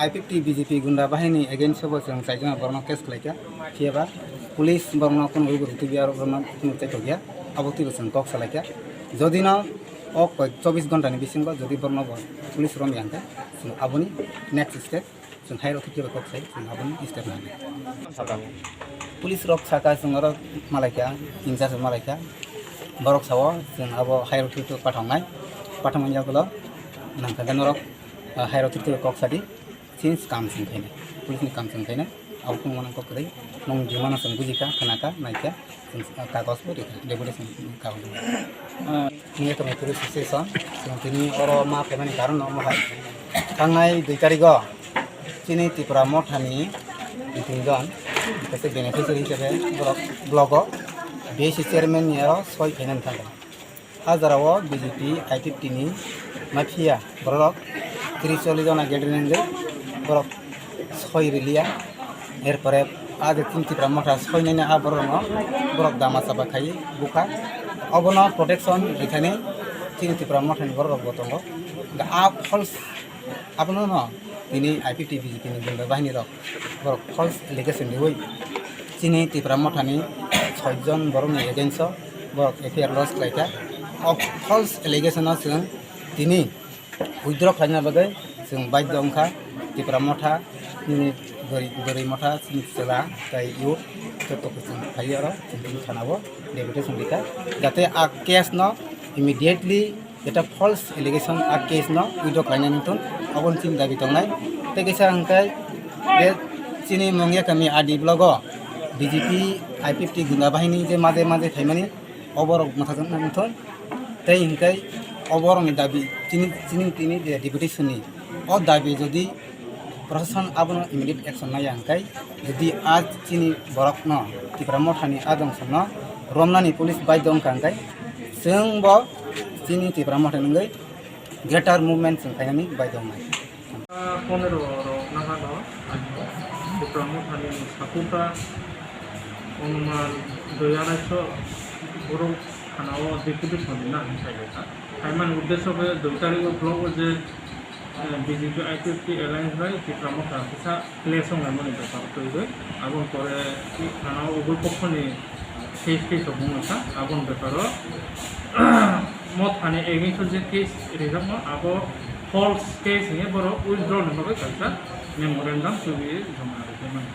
I-50 BJP gunda bahini against sobo sang saijang borno case kelaika kiaba police borno kon ugur tibiar borno kun tekogia aboti besang kok salaika jodina ok 24 ঘন্টা ni bisingo jodi borno bor police rom yanta aboni next step sun hairo tikiba kok sai sun aboni step na police rok saka sungaro malaika inja malaika borok sawo sun abo hairo tikiba pathongnai pathomnya gulo nang kaganorok hairo tikiba kok sadi since kam sing khaina police ni kam sing khaina aku mana kok kali nong gimana sang bujika kenaka naika kagos bo deputation kau ini kami police station yang ini oro ma pemani karon no ma tangai 2 tarigo sini Tripura mothani tinjon kase beneficiary hisabe blogo base chairman yaro soi kainan thanga hazarawo BJP I-50 ni mafia borok 30-40 জন গেডরিং বরক ছয় রিলিয়া এরপরে আজ তিনটি মঠা ছয় নাইনে আ বরক দামা চাপা খাই বুকা অবন প্রটেকশন এখানে তিনটি মঠানি বরক বতঙ্গ আ ফলস আপনার ন তিনি আইপিটি বিজেপি গুন্ডা বাহিনী বরক ফলস এলিগেশন দিবই চিনি ত্রিপুরা মঠানি 6 জন বরং এগেন্স বরক এফআইআর লস খাইকা ফলস এলিগেশন जों তিনি উইথড্র খাইনা বাদে जों বাধ্য অংখা ত্রিপুরা মঠা দরি মঠা চিলা তাই ইউ যতটুকু जों খাইয়ে আর চিন্তা খানাবো ডেপুটেশন দিকা যাতে আ কেস ন ইমিডিয়েটলি এটা ফলস এলিগেশন আ কেস ন উইথড্র খাইনা নিতন অবন চিন দাবি তংনাই তে গেছা হংকাই বে চিনি মঙ্গিয়া কামি আদি ব্লগ বিজেপি আইপিএফটি গুন্ডা বাহিনী যে মাঝে মাঝে থাইমানি অবরক মাথাজন নিতন তাই হংকাই অবরংনি দাবি তিনি ডেপুটেশননি অ দাবি যদি প্রশাসন আবন ইমিডিয়েট অ্যাকশন নাইয়া হংকাই যদি আজ চিনি বরক ন ত্রিপুরা মঠানি আদংসন ন রমনানি পুলিশ বাধ্য হংকাই जों ब চিনি ত্রিপুরা মঠানি গ্রেটার মুভমেন্ট जों खायनानै बाध्य हंनाय 15 নাগাদ ত্রিপুরা মঠানি সাকুটা অনুমান 2-250 বড় খানাও ডেপুটেশন না হিসাবে তাইমান উদ্দেশ্যকে 2 তারিখ ব্লগ যে বিজেপি আইপিএফটি এলায়েন্স রাই ত্রিপুরা মঠা ফিসা প্লেস হংনাयमोन ব্যাপার তৈরি আবন পরে খানাও উভয় পক্ষনি সেফটি সবুংসা আবন ব্যাপার মঠানি এগেইনস্ট যে কেস রিজার্ভ আবো ফলস কেস নিয়ে বড় উইথড্র নবে কালসা মেমোরেন্ডাম ছবি জমা রেখে মানে